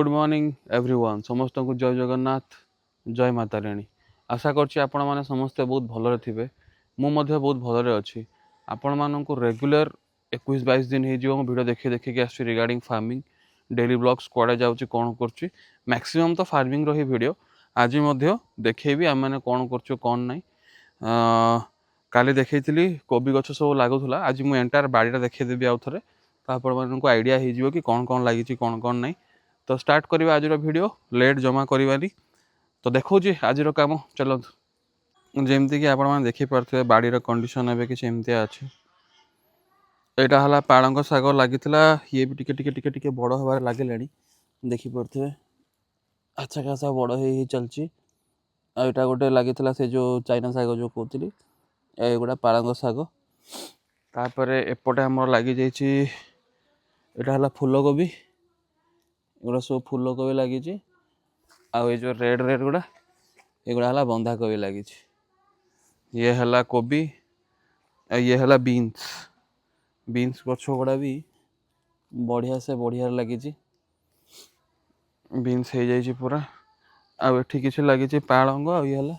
Good morning everyone समस्त को जय जगन्नाथ जय माता राणी आशा करछि आपण माने समस्ते बहुत भलरे थिबे मु मध्य बहुत भलरे अछि आपण माननकु रेगुलर 21-22 दिन हे जीव वीडियो देखि के आछि रिगार्डिंग फार्मिंग डेली ब्लॉग्स कोडे जाउछि कोन करछि मैक्सिमम तो फार्मिंग रही वीडियो आज मध्य देखैबी हम माने कोन करछु कोन नै काली देखैथिली कोबी गछ सब लागुथला आज मु एंटायर बाड़ीटा देखै देबी आउ थरे त आपण माननकु आईडिया हे जीव कि कोन कोन लागिछि कोन कोन नै तो स्टार्ट करिवा आज वीडियो लेट जमा करवानी तो देखो आज काम चलत जमती कि आपण मैंने देखिपे बाड़ी कंडीशन एवं कि अच्छे यहाँ है पालंग शाग लगी ये भी टिके बड़ हबार लगे देखिपे अच्छा खासा बड़ हो चलती यहाँ गोटे लगी से जो चाइना शाग जो कहती एगुड़ा पालंग शाग तापर एपटे आम लगी जाइए फूलकोबी एगुड़ा सब फूलकोबी लगी आउ जो रेड रेड गुड़ा एगुड़ा है बंधा कोबी लगी ये है कोबी ये है बीन्स बीन्स गछ गुड़ा भी बढ़िया से बढ़िया लगी बीन्स हो जाइए पूरा आउ एठी किसी लगी पालंग आ ये है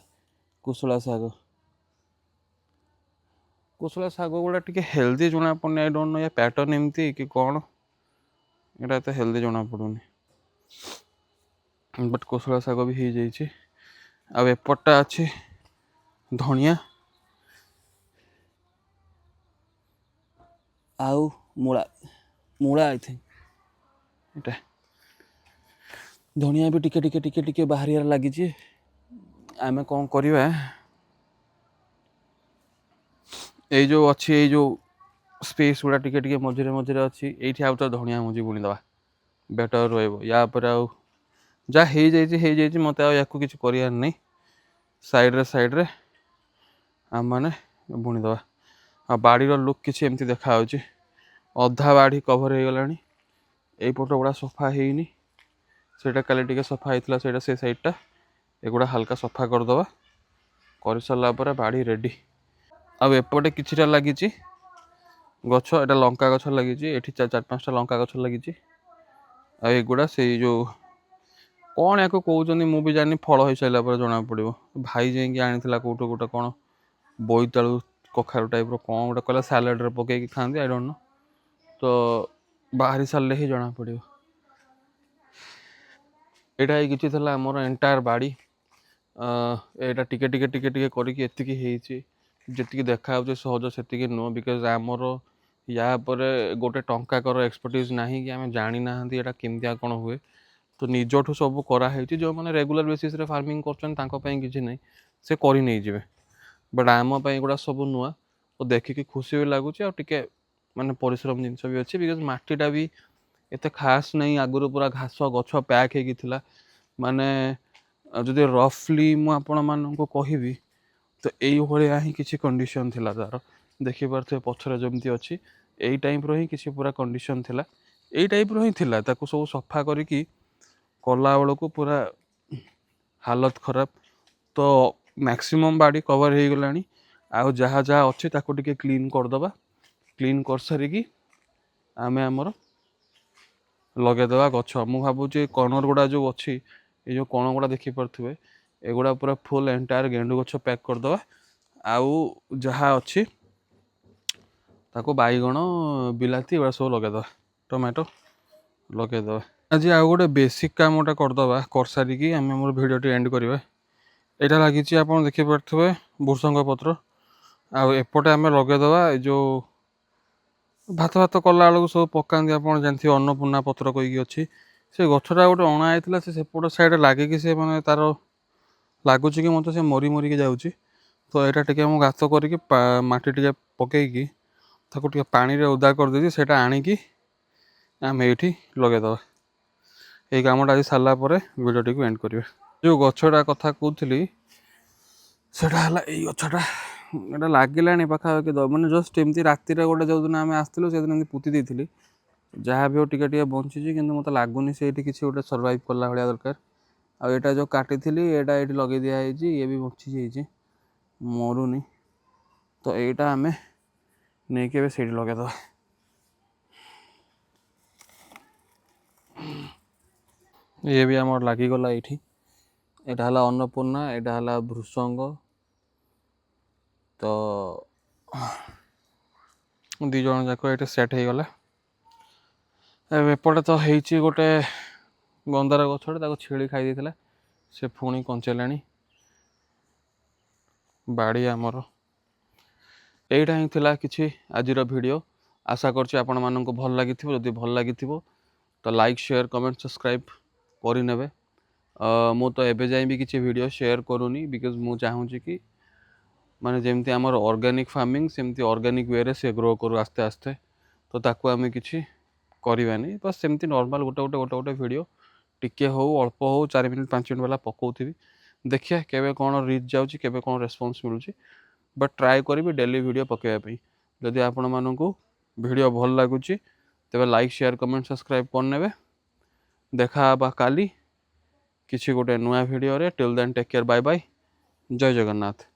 कुशला शाग गुड़ा टी हेल्दी जना पड़े आई डोंट नो या पैटर्न एमती कि कौन यहाँ तो हेल्दी जना पड़ूनी बट कोशला शाग भी हो जाइए आ एपटा अच्छे धनिया आउ मूला मूला आई थिंक इटा धनिया भी टिके टिके टिके टिके बाहर लगी आमे कौन करवा ये जो अच्छी ये जो स्पेस गुड़ा टिके टिके मझे मझे अच्छी ये आउ तो धनिया मझी बुनीदवा बेटर रही या जहाँ हो मत या किसी करार नहीं साइड रे आम मैंने बुनीदवा आ बाड़ीर लुक किसी एमती देखा अधा बाड़ी कभर हो गला यपट गुड़ा सफा होनी से काली सफा होता से साइडटा एगुड़ा हल्का सफा करदे कर सारा बाड़ी रेडी आउ एपटे किछिटा लगी गछ एटा लंका गछ लगी ये 4-5टा लंका गछ लगी एगुड़ा से जो कौन या कहते मुझे जानी फल हो सारा जना पड़ो भाई जाकि आनी कौटू गोटे कौन बोईतालु कखारु टाइप कौन गोटे कहला सालाड पकईकि खाती आई डोंट नो तो बाहरी सारे ही जना पड़ो यहाँ किसी आमर एंटायर बाड़ी यहाँ टिके टिके टिके टिके करके एतिकी जी देखा सहज से नुह बिकज आमर या गोटे टंका कर एक्सपर्टीज ना कि आम जानी ना यहाँ केमतिया कौन हुए तो निजठू सब कराई जो मैंने रेगुलर बेसीस रे फार्मिंग कर ना से कर नहीं जाए बट आम गुड़ा सब नुआ तो देखिकी खुशी भी लगुच टे माने परिश्रम जिनस भी अच्छे बिकज मटीटा भी एत खास नहीं आगुरी पूरा घास गछ पैक होगी माने जदि रफली मुझे कहबी तो यही ही किसी कंडीशन थिला तार देखी पारे पछरे जमती अच्छी यही टाइप रो ही किसी पूरा कंडीशन थिला यही टाइप रो ही थिला ताको सब सफा करिकी कला बेल को पूरा हालत खराब तो मैक्सिमम बाड़ी कवर हो गला आउ जहाँ जहाँ अच्छे ताको टिके क्लीन करदे क्लीन कर सारिकी आमे आमर लगेदेवा गछ मु भावुँ कर्नर गुड़ा जो अच्छी ये जो कण गुड़ा देखिपे एगुड़ा पूरा फुल एंटायर गेंडु गछ पैक करदे आउ जहाँ अच्छी ताको बैगण बिलाती एगुड़ा सब लगेदे टमाटो लगेदे आज आउ गोटे बेसिक काम गोटे करदे कर सारिकी आम मोर भिडियो एंड करवा यहाँ लगी आप देखिपे भूसंग पत्र आउ एपटे आम लगेदेवा जो भात भात कला बेलू सब पकाती आप जानते अन्नपूर्णा पत्र कहीकि अच्छी से गछटा गोटे अणाई से सेपट साइड लगे से मैंने तार लगुच कि मत से मरी मरिकी जाऊँगी तो यहाँ टे गात करके माटी टे पकईकी ताको पानी रे उदा कर देती से आणिकी आम ये लगेदे ये कमटा आज सारापर भिडियो टी एंड करवा जो गछटा कथा कहती से गछटा यहाँ लगे पाखापाखि मैंने जस्ट एमती राति गोटे जो दिन आम आसलु से दिन पुती देती जहाँ भी हो टे बची कि मत लगुनि से किसी गोटे सर्वाइव कला भाया दरकार आटा जो काटी यहाँ ये लगे दिखाई ये भी बची जाइए मरुनी तो यहाँ आम नहीं से लगेद ये भी आमर लागिगला ये एटा हला अन्नपूर्णा एटा हला भृषंग तो दी जन जाक ये सेट हो गला एपटे तो होती गोटे गंदार गछटे छेली खाई देला से पुणी कंचेलाणी बाड़ी आमर यहीटा ही थिला किछि आजिर वीडियो आशा करछि आपण माननकु भल लागिथिबो जदि भल लागिथिबो तो लाइक शेयर कमेंट सब्सक्राइब करिनेबे मु तो एबे जाई भी किछि वीडियो शेयर करूनी बिकॉज मु चाहूछि कि माने जेमती आमर ऑर्गेनिक फार्मिंग सेमती ऑर्गेनिक वे रे से ग्रो करू आस्ते आस्ते तो ताकू आमे किछि करबानी बस सेमती नॉर्मल गोटे गोटे गोटे गोटे वीडियो टिके हो अल्प हो 4 मिनट 5 मिनट वाला पकाउथिबी देखिए केबे कोन रीच जाउछि केबे कोन रेस्पॉन्स मिलुछि बट ट्राई करी डेली वीडियो पकेबा पई जदि आपण माननकु वीडियो भल लागुछि तेबे लाइक शेयर कमेंट सब्सक्राइब करनेबे देखा बा काली किसी गोटे नुआ वीडियो रे till then take care bye bye जय जगन्नाथ।